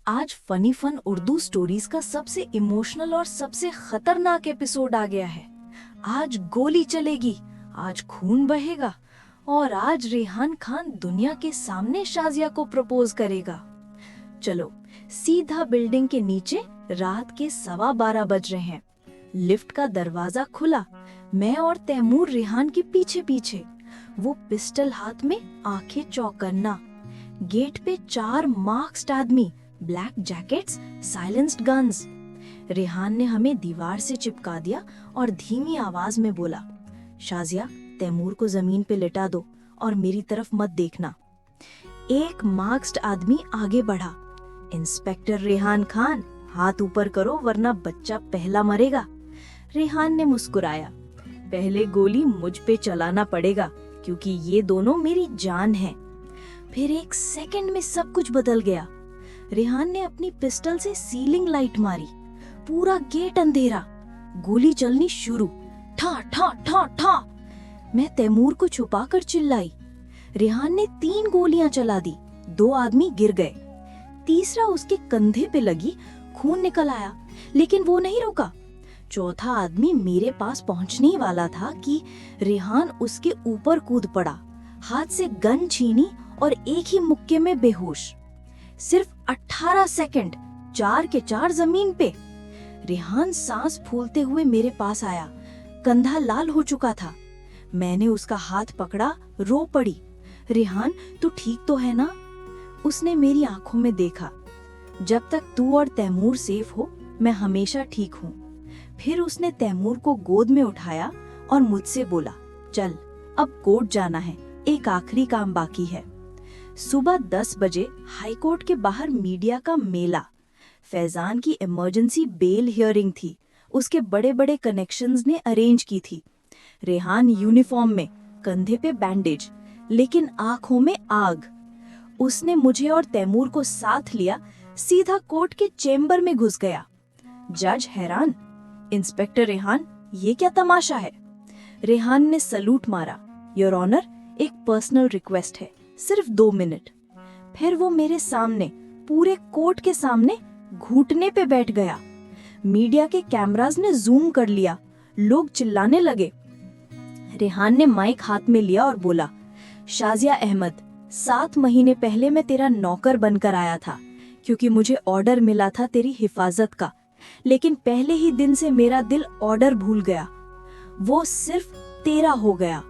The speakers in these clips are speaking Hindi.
आज फनी फन उर्दू स्टोरीज का सबसे इमोशनल और सबसे खतरनाक एपिसोड आ गया है। आज गोली चलेगी, आज खून बहेगा और आज रेहान खान दुनिया के सामने शाजिया को प्रपोज करेगा। चलो सीधा बिल्डिंग के नीचे। रात के 12:15 बज रहे हैं। लिफ्ट का दरवाजा खुला। मैं और तैमूर रेहान के पीछे पीछे, वो पिस्टल हाथ में, आंखें चौकन्ना। गेट पे 4 मास्क्ड आदमी, black jackets, silenced guns. Rehan ने हमें दीवार से चिपका दिया और धीमी आवाज में बोला, शाजिया तैमूर को जमीन पे लिटा दो और मेरी तरफ मत देखना। एक मास्क्ड आदमी आगे बढ़ा, इंस्पेक्टर रेहान खान, हाथ ऊपर करो वरना बच्चा पहला मरेगा। रेहान ने मुस्कुराया, पहले गोली मुझ पे चलाना पड़ेगा क्योंकि ये दोनों मेरी जान है। फिर एक सेकंड में सब कुछ बदल गया। रेहान ने अपनी पिस्टल से सीलिंग लाइट मारी, पूरा गेट अंधेरा, गोली चलनी शुरू, ठा ठा ठा ठा। मैं तैमूर को छुपाकर चिल्लाई। रेहान ने 3 गोलियां चला दी, 2 आदमी गिर गए, तीसरा उसके कंधे पे लगी, खून निकल आया, लेकिन वो नहीं रुका। चौथा आदमी मेरे पास पहुंचने ही वाला था कि रेहान उसके ऊपर कूद पड़ा, हाथ से गन छीनी और एक ही मुक्के में बेहोश। सिर्फ 18 सेकंड, 4 के 4 जमीन पे। रेहान सांस फूलते हुए मेरे पास आया, कंधा लाल हो चुका था। मैंने उसका हाथ पकड़ा, रो पड़ी, रेहान तू ठीक तो है ना? उसने मेरी आंखों में देखा, जब तक तू और तैमूर सेफ हो मैं हमेशा ठीक हूँ। फिर उसने तैमूर को गोद में उठाया और मुझसे बोला, चल अब कोर्ट जाना है, एक आखिरी काम बाकी है। सुबह 10 बजे हाई कोर्ट के बाहर मीडिया का मेला। फैजान की इमरजेंसी बेल हियरिंग थी, उसके बड़े बड़े कनेक्शंस ने अरेंज की थी। रेहान यूनिफॉर्म में, कंधे पे बैंडेज, लेकिन आंखों में आग। उसने मुझे और तैमूर को साथ लिया, सीधा कोर्ट के चेंबर में घुस गया। जज हैरान, इंस्पेक्टर रेहान ये क्या तमाशा है? रेहान ने सलूट मारा, योर ऑनर एक पर्सनल रिक्वेस्ट है, सिर्फ 2 मिनट। फिर वो मेरे सामने, पूरे कोर्ट के सामने घुटने पे बैठ गया। मीडिया के कैमरास ने जूम कर लिया, लोग चिल्लाने लगे। रेहान ने माइक हाथ में लिया और बोला, शाजिया अहमद, 7 महीने पहले मैं तेरा नौकर बनकर आया था क्योंकि मुझे ऑर्डर मिला था तेरी हिफाजत का, लेकिन पहले ही दिन से मेरा दिल ऑर्डर भूल गया, वो सिर्फ तेरा हो गया।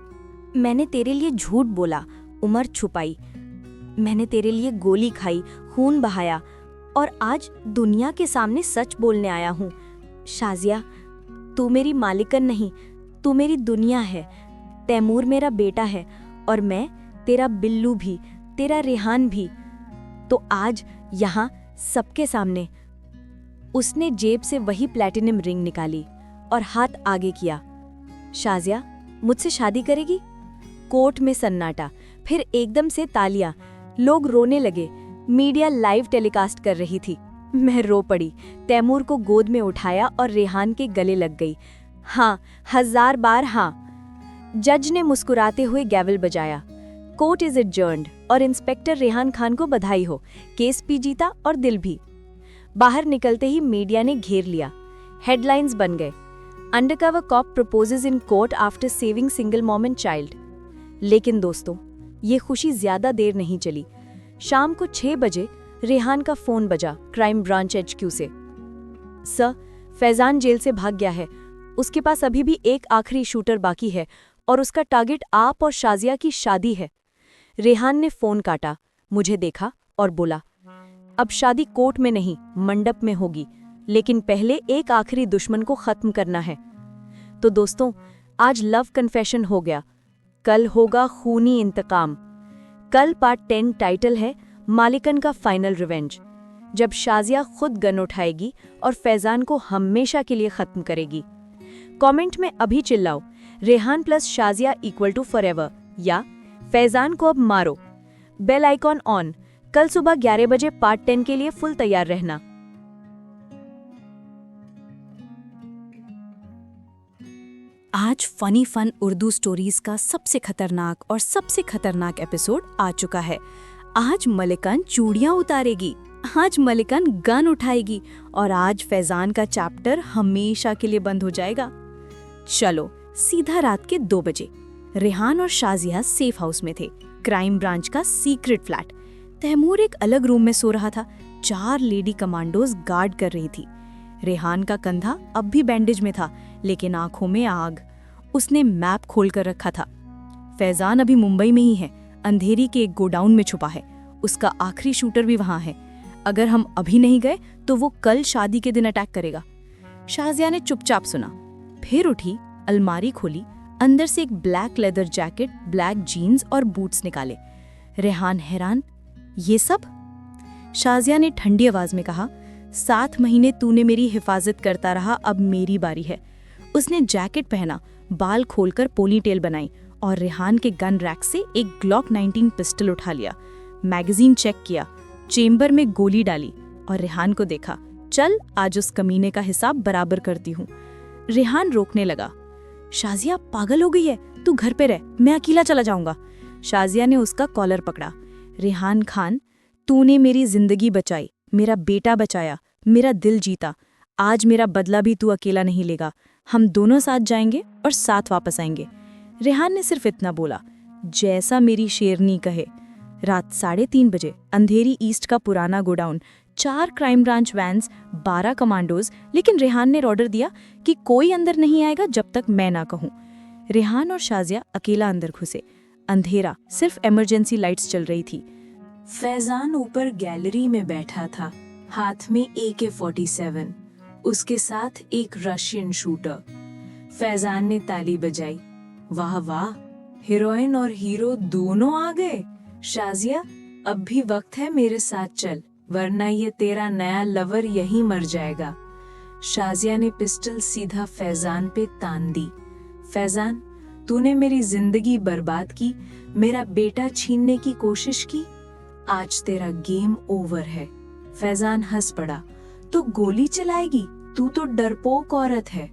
मैंने तेरे लिए झूठ बोला, उम्र छुपाई, मैंने तेरे लिए गोली खाई, खून बहाया और आज दुनिया के सामने सच बोलने आया हूँ। शाजिया तू मेरी मालिकन नहीं, तू मेरी दुनिया है। तैमूर मेरा बेटा है और मैं तेरा बिल्लू भी, तेरा रेहान भी। तो आज यहाँ सबके सामने। उसने जेब से वही प्लैटिनम रिंग निकाली और हाथ आगे किया। शाजिया मुझसे शादी करेगी? कोर्ट में सन्नाटा, फिर एकदम से तालियां, लोग रोने लगे। मीडिया लाइव टेलीकास्ट कर रही थी। मैं रो पड़ी, तैमूर को गोद में उठाया और रेहान के गले लग गई। हाँ, 1000 बार हाँ। जज ने मुस्कुराते हुए गैवल बजाया। कोर्ट इज एडजर्न्ड और इंस्पेक्टर रेहान खान को बधाई हो, केस भी जीता और दिल भी। बाहर निकलते ही मीडिया ने घेर लिया। हेडलाइंस बन गए, undercover cop proposes in court after saving single mom and child. लेकिन दोस्तों, ये खुशी ज्यादा देर नहीं चली। शाम को 6 बजे रेहान का फोन बजा क्राइम ब्रांच HQ से। सर, फैजान जेल से भाग गया है, उसके पास अभी भी एक आखिरी शूटर बाकी है और उसका टारगेट आप और शाजिया की शादी है। रेहान ने फोन काटा, मुझे देखा और बोला, अब शादी कोर्ट में नहीं मंडप में होगी, लेकिन पहले एक आखिरी दुश्मन को खत्म करना है। तो दोस्तों, आज लव कन्फेशन हो गया, कल होगा खूनी इंतकाम। कल पार्ट 10 टाइटल है मालिकन का फाइनल रिवेंज, जब शाजिया खुद गन उठाएगी और फैजान को हमेशा के लिए खत्म करेगी। कमेंट में अभी चिल्लाओ, Rehan plus Shazia equal to forever या फैजान को अब मारो। Bell icon on. कल सुबह 11 बजे पार्ट 10 के लिए फुल तैयार रहना। आज फनी फन उर्दू स्टोरीज का सबसे खतरनाक और सबसे खतरनाक एपिसोड आ चुका है। आज मलिकान चूड़ियां उतारेगी। आज मलिकान गन उठाएगी और आज फैजान का चैप्टर हमेशा के लिए बंद हो जाएगा। चलो सीधा रात के 2 बजे। रेहान और शाजिया सेफ हाउस में थे, क्राइम ब्रांच का सीक्रेट फ्लैट। तैमूर एक अलग रूम में सो रहा था। 4 लेडी कमांडोज गार्ड कर रही थी। रेहान का कंधा अब भी बैंडेज में था, लेकिन आंखों में आग। उसने मैप खोल कर रखा था। फैजान अभी मुंबई में ही है, अंधेरी के एक गोडाउन में छुपा है। उसका आखिरी शूटर भी वहां है। अगर हम अभी नहीं गए तो वो कल शादी के दिन अटैक करेगा। शाजिया ने चुपचाप सुना, फिर उठी, अलमारी खोली, अंदर से एक black leather jacket, black jeans और बूट्स निकाले। रेहान हैरान, ये सब? शाजिया ने ठंडी आवाज में कहा, 7 महीने तूने मेरी हिफाजत करता रहा, अब मेरी बारी है। उसने जैकेट पहना, बाल खोलकर पोनीटेल बनाई और रेहान के गन रैक से एक ग्लॉक 19 पिस्टल उठा लिया। मैगजीन चेक किया, चेम्बर में गोली डाली और रेहान को देखा। चल, आज उस कमीने का हिसाब बराबर करती हूँ। रेहान रोकने लगा। शाजिया पागल हो गई है, तू घर पे रह, मैं अकेला चला जाऊंगा। शाजिया ने उसका कॉलर पकड़ा। रेहान खान, तूने मेरी जिंदगी बचाई, मेरा बेटा बचाया, मेरा दिल जीता। आज मेरा बदला भी तू अकेला नहीं लेगा। हम दोनों साथ जाएंगे और साथ वापस आएंगे। रेहान ने सिर्फ इतना बोला, जैसा मेरी शेरनी कहे। रात 3:30 बजे अंधेरी ईस्ट का पुराना godown, 4 crime branch vans, 12 commandos. लेकिन रेहान ने ऑर्डर दिया कि कोई अंदर नहीं आएगा जब तक मैं ना कहूं। रेहान और शाजिया अकेला अंदर घुसे। अंधेरा, सिर्फ इमरजेंसी लाइट्स चल रही थी। फैजान ऊपर गैलरी में बैठा था, हाथ में AK-47, उसके साथ एक रशियन शूटर। फैजान ने ताली बजाई। वाह वाह, हीरोइन और हीरो दोनों आ गए। शाजिया, अब भी वक्त है, मेरे साथ चल, वरना ये तेरा नया लवर यहीं मर जाएगा। शाजिया ने पिस्टल सीधा फैजान पे तान दी। फैजान, तूने मेरी जिंदगी बर्बाद की, मेरा बेटा छीनने की कोशिश की, आज तेरा गेम ओवर है। फैजान हंस पड़ा। तो गोली चलाएगी? तू तो डरपोक औरत है।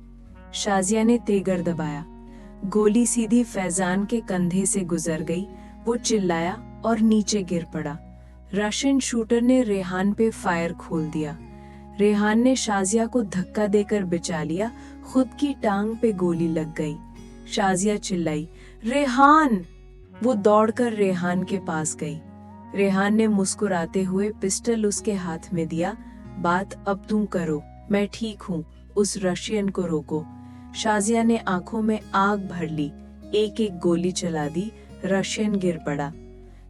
शाजिया ने तेगर दबाया। गोली सीधी फैजान के कंधे से गुजर गई। वो चिल्लाया और नीचे गिर पड़ा। रशियन शूटर ने रेहान पे फायर खोल दिया। रेहान ने शाजिया को धक्का देकर बचा लिया। खुद की टांग पे गोली लग गई। शाजिया चिल्लाई, रेहान! वो दौड़कर रेहान के पास गई। रेहान ने मुस्कुराते हुए पिस्टल उसके हाथ में दिया। बात अब तुम करो, मैं ठीक हूँ, उस रशियन को रोको। शाजिया ने आंखों में आग भर ली, एक एक गोली चला दी। रशियन गिर पड़ा।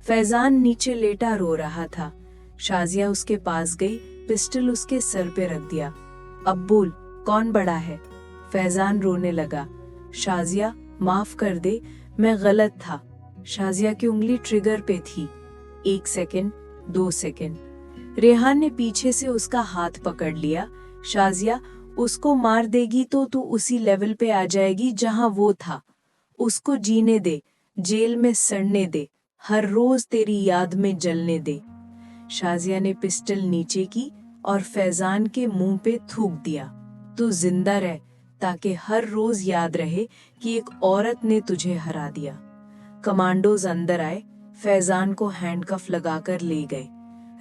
फैजान नीचे लेटा रो रहा था। शाजिया उसके पास गई, पिस्टल उसके सर पे रख दिया। अब बोल, कौन बड़ा है? फैजान रोने लगा। शाजिया, माफ कर दे, मैं गलत था। शाजिया की उंगली ट्रिगर पे थी। 1 सेकंड, 2 सेकंड। रेहान ने पीछे से उसका हाथ पकड़ लिया। शाजिया, उसको मार देगी तो तू उसी लेवल पे आ जाएगी जहां वो था। उसको जीने दे, जेल में सड़ने दे, हर रोज तेरी याद में जलने दे। शाजिया ने पिस्टल नीचे की और फैजान के मुंह पे थूक दिया। तू जिंदा रह, ताकि हर रोज याद रहे कि एक औरत ने तुझे हरा दिया। कमांडोज अंदर आए, फैजान को हैंडकफ लगाकर ले गए।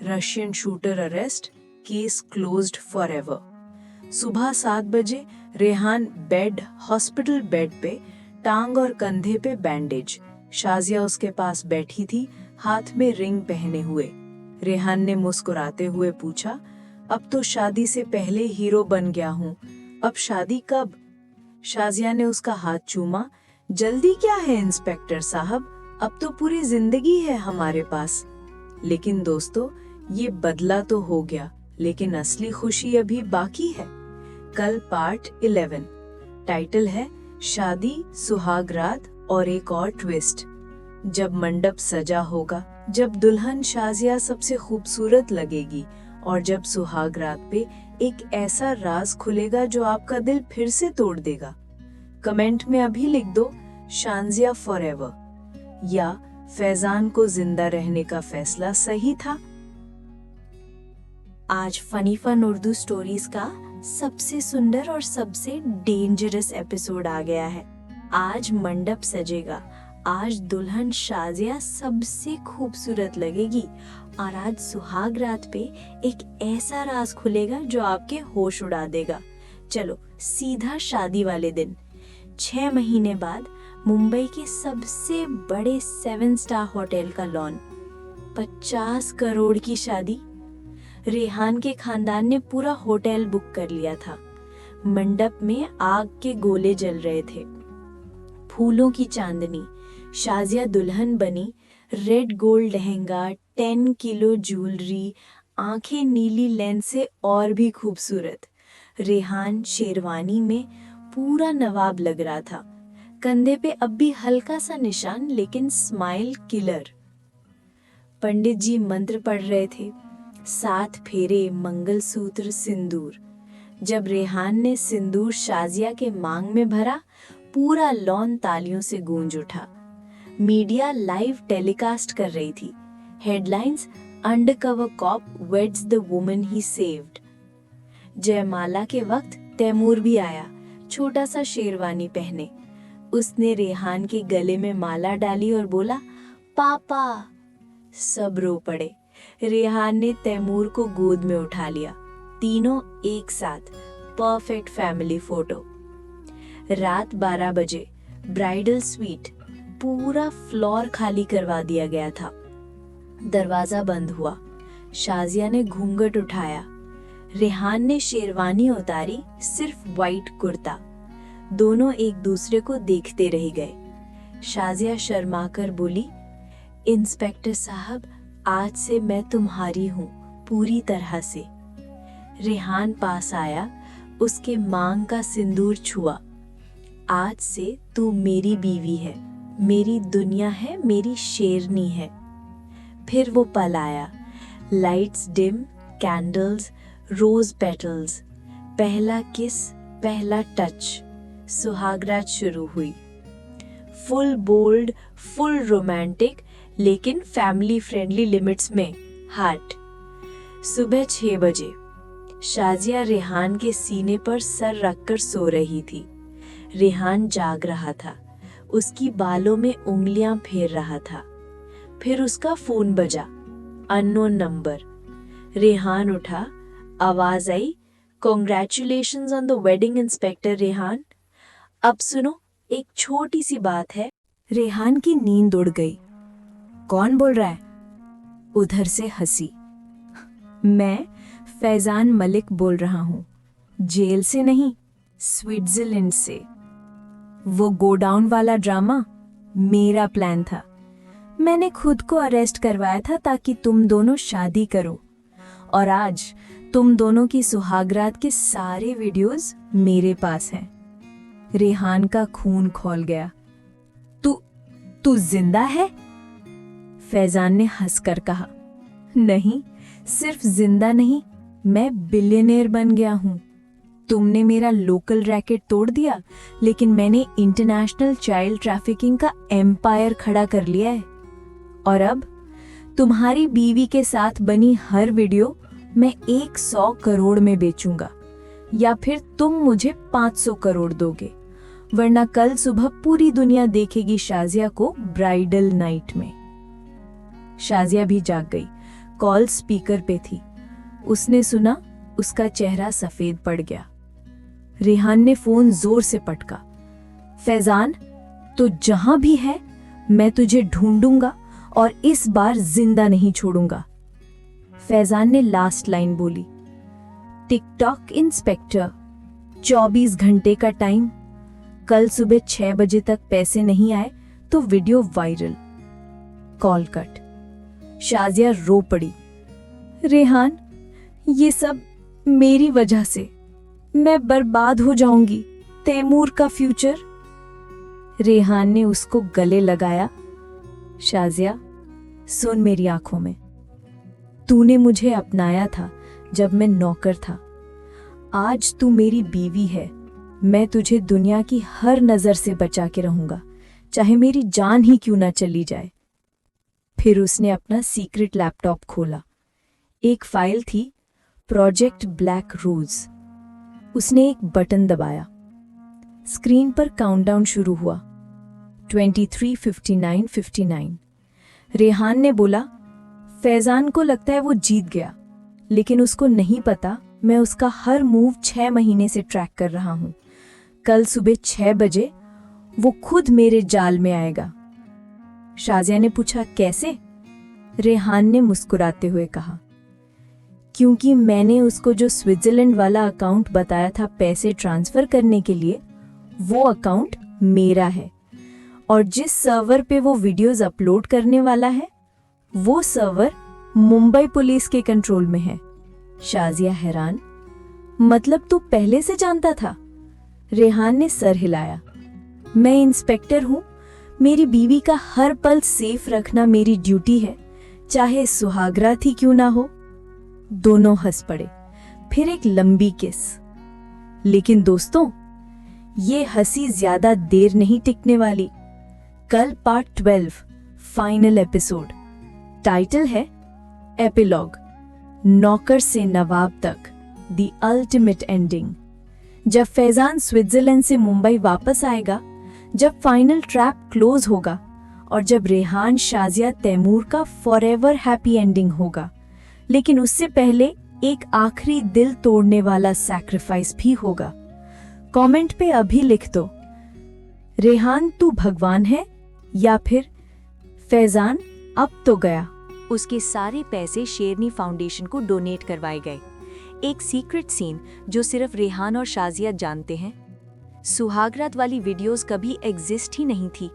Russian shooter arrest, case closed forever. सुबह 7 बजे रेहान बेड, हॉस्पिटल बेड पे, टांग और कंधे पे बैंडेज। शाजिया उसके पास बैठी थी, हाथ में रिंग पहने हुए। रेहान ने मुस्कुराते हुए पूछा, अब तो शादी से पहले हीरो बन गया हूँ, अब शादी कब? शाजिया ने उसका हाथ चूमा। जल्दी क्या है इंस्पेक्टर साहब, अब तो पूरी जिंदगी है हमारे पास। लेकिन दोस्तों, ये बदला तो हो गया, लेकिन असली खुशी अभी बाकी है। कल पार्ट 11। टाइटल है शादी, सुहाग रात और एक और ट्विस्ट। जब मंडप सजा होगा, जब दुल्हन शाजिया सबसे खूबसूरत लगेगी और जब सुहाग रात पे एक ऐसा राज खुलेगा जो आपका दिल फिर से तोड़ देगा। कमेंट में अभी लिख दो, शाजिया फॉरएवर या फैजान को जिंदा रहने का फैसला सही था। आज फनी फन उर्दू स्टोरीज का सबसे सुंदर और सबसे डेंजरस एपिसोड आ गया है। आज मंडप सजेगा, आज दुल्हन शाजिया सबसे खूबसूरत लगेगी और आज सुहाग रात पे एक ऐसा राज खुलेगा जो आपके होश उड़ा देगा। चलो सीधा शादी वाले दिन। 6 महीने बाद मुंबई के सबसे बड़े 7 स्टार होटल का लॉन, 50 करोड़ की शादी। रेहान के खानदान ने पूरा होटल बुक कर लिया था। मंडप में आग के गोले जल रहे थे, फूलों की चांदनी। शाजिया दुल्हन बनी, red gold lehenga, 10 kilo jewellery, आंखें नीली लेंस से और भी खूबसूरत। रेहान शेरवानी में पूरा नवाब लग रहा था, कंधे पे अब भी हल्का सा निशान लेकिन स्माइल किलर। पंडित जी मंत्र पढ़ रहे थे, 7 फेरे, मंगलसूत्र, सिंदूर। जब रेहान ने सिंदूर शाजिया के मांग में भरा, पूरा लॉन तालियों से गूंज उठा। मीडिया लाइव टेलीकास्ट कर रही थी। Headlines, undercover cop weds the woman he saved. जयमाला के वक्त तैमूर भी आया, छोटा सा शेरवानी पहने। उसने रेहान के गले में माला डाली और बोला, पापा। सब रो पड़े। रेहान ने तैमूर को गोद में उठा लिया, तीनों एक साथ, परफेक्ट फैमिली फोटो। रात 12 बजे ब्राइडल स्वीट, पूरा फ्लोर खाली करवा दिया गया था। दरवाजा बंद हुआ। शाजिया ने घूंघट उठाया। रेहान ने शेरवानी उतारी, सिर्फ वाइट कुर्ता। दोनों एक दूसरे को देखते रह गए। शाजिया शर्माकर बोली, इंस्पेक्टर साहब, आज से मैं तुम्हारी हूँ, पूरी तरह से। रेहान पास आया, उसके मांग का सिंदूर छुआ। आज से तू मेरी बीवी है, मेरी दुनिया है, मेरी शेरनी है। फिर वो पल आया, lights dim, candles, rose petals. पहला किस, पहला टच। सुहागरात शुरू हुई। फुल बोल्ड, फुल रोमांटिक, लेकिन फैमिली फ्रेंडली लिमिट्स में। हार्ट। सुबह 6 बजे शाजिया रेहान के सीने पर सर रखकर सो रही थी। रेहान जाग रहा था, उसकी बालों में उंगलियां फेर रहा था। फिर उसका फोन बजा, अननोन नंबर। रेहान उठा, आवाज आई, congratulations on the wedding inspector Rehan. अब सुनो, एक छोटी सी बात है। रेहान की नींद उड़ गई। कौन बोल रहा है? उधर से हंसी। मैं फैजान मलिक बोल रहा हूं, जेल से नहीं, स्विट्जरलैंड से। वो गोडाउन वाला ड्रामा मेरा प्लान था। मैंने खुद को अरेस्ट करवाया था ताकि तुम दोनों शादी करो, और आज तुम दोनों की सुहागरात के सारे वीडियोस मेरे पास हैं। रेहान का खून खौल गया। तू जिंदा है? फैजान ने हंसकर कहा, नहीं, सिर्फ जिंदा नहीं, मैं बिलियनेयर बन गया हूं। तुमने मेरा लोकल रैकेट तोड़ दिया, लेकिन मैंने इंटरनेशनल चाइल्ड ट्रैफिकिंग का एम्पायर खड़ा कर लिया है। और अब तुम्हारी बीवी के साथ बनी हर वीडियो मैं 100 करोड़ में बेचूंगा, या फिर तुम मुझे 500 करोड़ दोगे, वरना कल सुबह पूरी दुनिया देखेगी शाजिया को ब्राइडल नाइट में। शाजिया भी जाग गई। कॉल स्पीकर पे थी। उसने सुना, उसका चेहरा सफेद पड़ गया। रेहान ने फोन जोर से पटका। फैजान, तो जहां भी है मैं तुझे ढूंढूंगा और इस बार जिंदा नहीं छोड़ूंगा। फैजान ने लास्ट लाइन बोली। टिकटॉक इंस्पेक्टर, 24 घंटे का टाइम। कल सुबह 6 बजे तक पैसे नहीं आए तो video viral. Call cut. Shazia रो पड़ी। रेहान, ये सब मेरी वजह से, मैं बर्बाद हो जाऊंगी। तैमूर का फ्यूचर। रेहान ने उसको गले लगाया। शाजिया, सुन मेरी आंखों में, तूने मुझे अपनाया था जब मैं नौकर था। आज तू मेरी बीवी है। मैं तुझे दुनिया की हर नजर से बचा के रहूंगा, चाहे मेरी जान ही क्यों ना चली जाए। फिर उसने अपना सीक्रेट लैपटॉप खोला। एक फाइल थी, प्रोजेक्ट ब्लैक रोज। उसने एक बटन दबाया। स्क्रीन पर काउंटडाउन शुरू हुआ। 23:59:59। रेहान ने बोला, फैजान को लगता है वो जीत गया, लेकिन उसको नहीं पता मैं उसका हर मूव 6 महीने से ट्रैक कर रहा हूँ। कल सुबह 6 बजे वो खुद मेरे जाल में आएगा। शाजिया ने पूछा, कैसे? रेहान ने मुस्कुराते हुए कहा, क्योंकि मैंने उसको जो स्विट्जरलैंड वाला अकाउंट बताया था पैसे ट्रांसफर करने के लिए, वो अकाउंट मेरा है, और जिस सर्वर पे वो वीडियोस अपलोड करने वाला है, वो सर्वर मुंबई पुलिस के कंट्रोल में है। शाजिया हैरान, मतलब तू पहले से जानता था? रेहान ने सर हिलाया। मैं इंस्पेक्टर हूँ, मेरी बीवी का हर पल सेफ रखना मेरी ड्यूटी है, चाहे सुहागरात ही क्यों ना हो। दोनों हंस पड़े, फिर एक लंबी किस। लेकिन दोस्तों, ये हंसी ज्यादा देर नहीं टिकने वाली। कल पार्ट 12, फाइनल एपिसोड। टाइटल है एपिलॉग, नौकर से नवाब तक, द अल्टीमेट एंडिंग। जब फैजान स्विट्जरलैंड से मुंबई वापस आएगा, जब फाइनल ट्रैप क्लोज होगा, और जब रेहान शाजिया तैमूर का फॉरएवर हैप्पी एंडिंग होगा, लेकिन उससे पहले एक आखिरी दिल तोड़ने वाला सैक्रिफाइस भी होगा। कमेंट पे अभी लिख दो, रेहान तू भगवान है, या फिर फैजान अब तो गया। उसके सारे पैसे शेरनी फाउंडेशन को डोनेट करवाए गए। एक सीक्रेट सीन जो सिर्फ रेहान और शाजिया जानते हैं। सुहागरात वाली वीडियोस कभी एग्जिस्ट ही नहीं थी।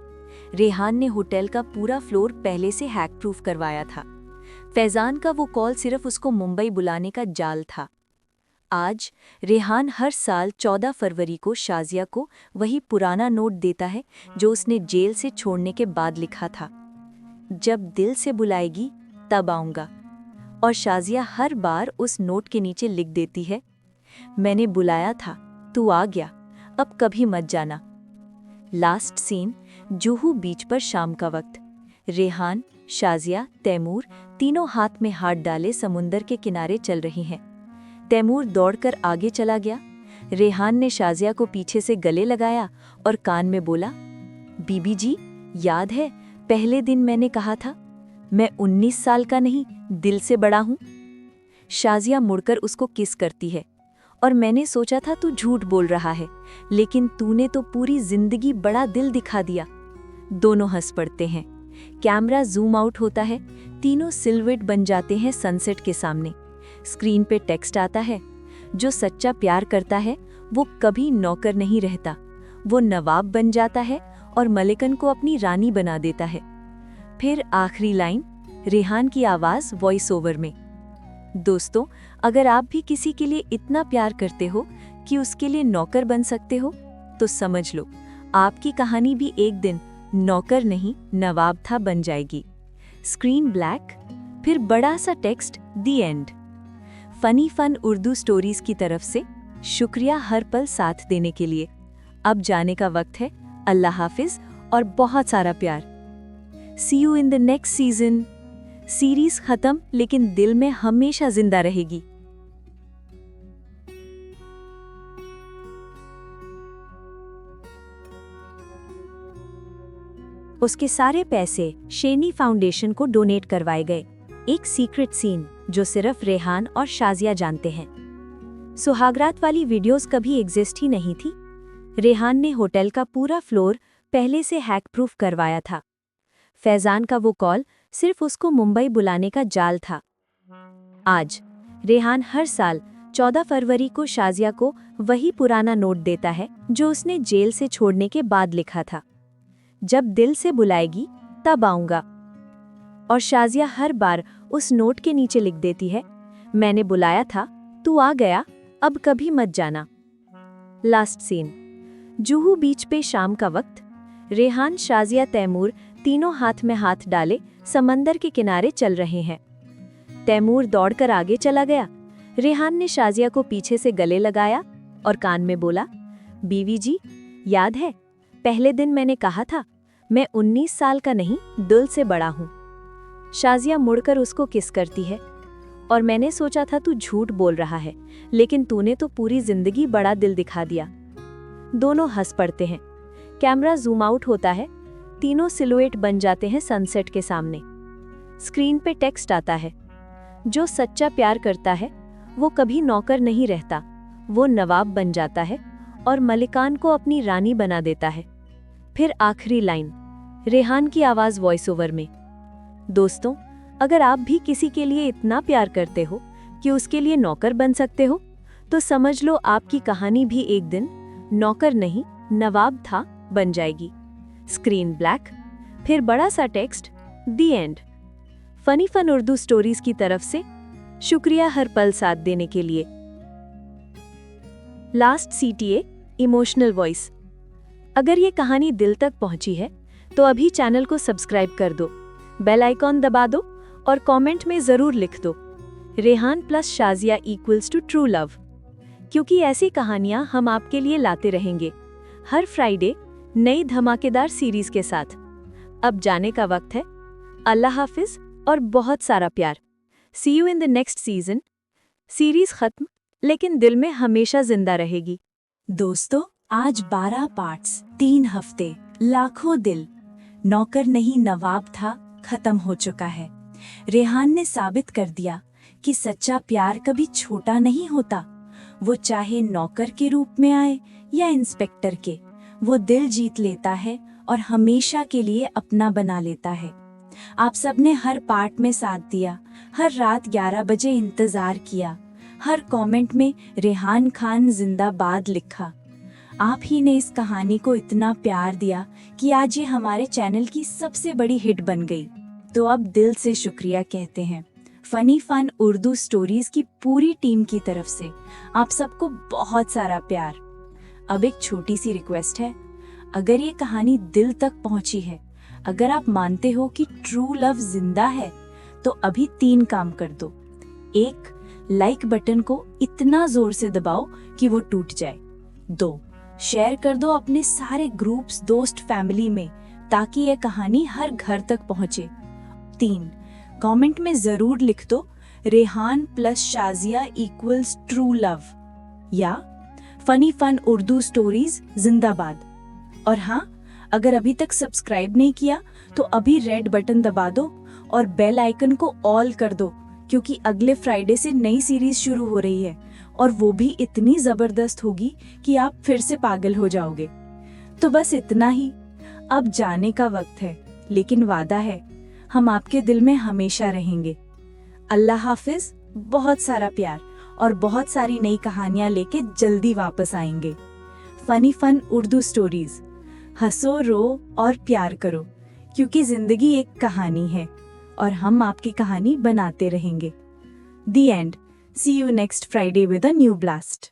रेहान ने होटल का पूरा फ्लोर पहले से हैक प्रूफ करवाया था। फैजान का वो कॉल सिर्फ उसको मुंबई बुलाने का जाल था। आज रेहान हर साल 14 फरवरी को शाजिया को वही पुराना नोट देता है जो उसने जेल से छोड़ने के बाद लिखा था, जब दिल से बुलाएगी तब आऊंगा। और शाजिया हर बार उस नोट के नीचे लिख देती है, मैंने बुलाया था, तू आ गया, अब कभी मत जाना। लास्ट सीन, जुहू बीच पर शाम का वक्त। रेहान, शाजिया, तैमूर तीनों हाथ में हाथ डाले समुंदर के किनारे चल रही हैं। तैमूर दौड़कर आगे चला गया। रेहान ने शाजिया को पीछे से गले लगाया और कान में बोला, बीबी जी, याद है पहले दिन मैंने कहा था मैं 19 साल का नहीं, दिल से बड़ा हूं। शाजिया मुड़कर उसको किस करती है, और मैंने सोचा था तू झूठ बोल रहा है, लेकिन तूने तो पूरी जिंदगी बड़ा दिल दिखा दिया। दोनों हंस पड़ते हैं। कैमरा जूम आउट होता है, तीनों सिल्हूट बन जाते हैं सनसेट के सामने। स्क्रीन पे टेक्स्ट आता है, जो सच्चा प्यार करता है वो कभी नौकर नहीं रहता, वो नवाब बन जाता है और मलिकन को अपनी रानी बना देता है। फिर आखिरी लाइन, रेहान की आवाज वॉइस ओवर में। दोस्तों, अगर आप भी किसी के लिए इतना प्यार करते हो कि उसके लिए नौकर बन सकते हो, तो समझ लो आपकी कहानी भी एक दिन नौकर नहीं नवाब था बन जाएगी। स्क्रीन ब्लैक, फिर बड़ा सा text, the end. Funny fun Urdu stories की तरफ से शुक्रिया हर पल साथ देने के लिए। अब जाने का वक्त है। अल्लाह हाफिज और बहुत सारा प्यार। See you in the next season. Series खत्म, लेकिन दिल में हमेशा जिंदा रहेगी। उसके सारे पैसे शेरनी फाउंडेशन को डोनेट करवाए गए। एक सीक्रेट सीन जो सिर्फ रेहान और शाजिया जानते हैं। सुहागरात वाली वीडियोस कभी एग्जिस्ट ही नहीं थी। रेहान ने होटल का पूरा फ्लोर पहले से हैक प्रूफ करवाया था। फैजान का वो कॉल सिर्फ उसको मुंबई बुलाने का जाल था। आज रेहान हर साल 14 फरवरी को शाजिया को वही पुराना नोट देता है जो उसने जेल से छोड़ने के बाद लिखा था, जब दिल से बुलाएगी तब आऊंगा। और शाजिया हर बार उस नोट के नीचे लिख देती है, मैंने बुलाया था, तू आ गया, अब कभी मत जाना। लास्ट सीन, जुहू बीच पे शाम का वक्त। रेहान, शाजिया, तैमूर तीनों हाथ में हाथ डाले समंदर के किनारे चल रहे हैं। तैमूर दौड़कर आगे चला गया। रेहान ने शाजिया को पीछे से गले लगाया और कान में बोला, बीवी जी, याद है पहले दिन मैंने कहा था मैं 19 साल का नहीं, दिल से बड़ा हूं। शाजिया मुड़कर उसको किस करती है, और मैंने सोचा था तू झूठ बोल रहा है, लेकिन तूने तो पूरी जिंदगी बड़ा दिल दिखा दिया। दोनों हंस पड़ते हैं। कैमरा जूम आउट होता है, तीनों सिलुएट बन जाते हैं सनसेट के सामने। स्क्रीन पे टेक्स्ट आता है, जो सच्चा प्यार करता है वो कभी नौकर नहीं रहता, वो नवाब बन जाता है और मलिकान को अपनी रानी बना देता है। फिर आखिरी लाइन रेहान की आवाज वॉइस ओवर में। दोस्तों, अगर आप भी किसी के लिए इतना प्यार करते हो कि उसके लिए नौकर बन सकते हो, तो समझ लो आपकी कहानी भी एक दिन नौकर नहीं नवाब था बन जाएगी। स्क्रीन ब्लैक, फिर बड़ा सा text, the end. Funny fun Urdu stories की तरफ से शुक्रिया हर पल साथ देने के लिए। Last CTA emotional voice. अगर ये कहानी दिल तक पहुंची है तो अभी चैनल को सब्सक्राइब कर दो, बेल आइकॉन दबा दो और कमेंट में जरूर लिख दो Rehan plus Shazia equals to true love, क्योंकि ऐसी कहानियां हम आपके लिए लाते रहेंगे हर फ्राइडे नई धमाकेदार सीरीज के साथ। अब जाने का वक्त है। अल्लाह हाफिज और बहुत सारा प्यार। See you in the next season. Series खत्म, लेकिन दिल में हमेशा जिंदा रहेगी। दोस्तों, आज 12 पार्ट्स, 3 हफ्ते, लाखों दिल। नौकर नहीं नवाब था खत्म हो चुका है। रेहान ने साबित कर दिया कि सच्चा प्यार कभी छोटा नहीं होता। वो चाहे नौकर के रूप में आए या इंस्पेक्टर के, वो दिल जीत लेता है और हमेशा के लिए अपना बना लेता है। आप सबने हर पार्ट में साथ दिया, हर रात 11 बजे इंतजार किया, हर कमेंट में रेहान खान जिंदाबाद लिखा। आप ही ने इस कहानी को इतना प्यार दिया कि आज ये हमारे चैनल की सबसे बड़ी हिट बन गई। तो अब दिल से शुक्रिया कहते हैं फनी फन उर्दू स्टोरीज की पूरी टीम की तरफ से। आप सबको बहुत सारा प्यार। अब एक छोटी सी रिक्वेस्ट है, अगर ये कहानी दिल तक पहुंची है, अगर आप मानते हो कि ट्रू लव जिंदा है, तो अभी 3 काम कर दो। 1, लाइक बटन को इतना जोर से दबाओ कि वो टूट जाए। 2, शेयर कर दो अपने सारे ग्रुप्स, दोस्त, फैमिली में, ताकि ये कहानी हर घर तक पहुंचे। 3, कमेंट में जरूर लिख दो Rehan plus Shazia equals true love या फनी फन उर्दू स्टोरीज जिंदाबाद। और हाँ, अगर अभी तक सब्सक्राइब नहीं किया तो अभी रेड बटन दबा दो और बेल आइकन को ऑल कर दो, क्योंकि अगले फ्राइडे से नई सीरीज शुरू हो रही है और वो भी इतनी जबरदस्त होगी कि आप फिर से पागल हो जाओगे। तो बस इतना ही। अब जाने का वक्त है, लेकिन वादा है हम आपके दिल में हमेशा रहेंगे। अल्लाह हाफिज, बहुत सारा प्यार और बहुत सारी नई कहानियां लेके जल्दी वापस आएंगे। फनी फन उर्दू स्टोरीज, हंसो, रो और प्यार करो, क्योंकि जिंदगी एक कहानी है और हम आपकी कहानी बनाते रहेंगे। दी and. See you next Friday with a new blast.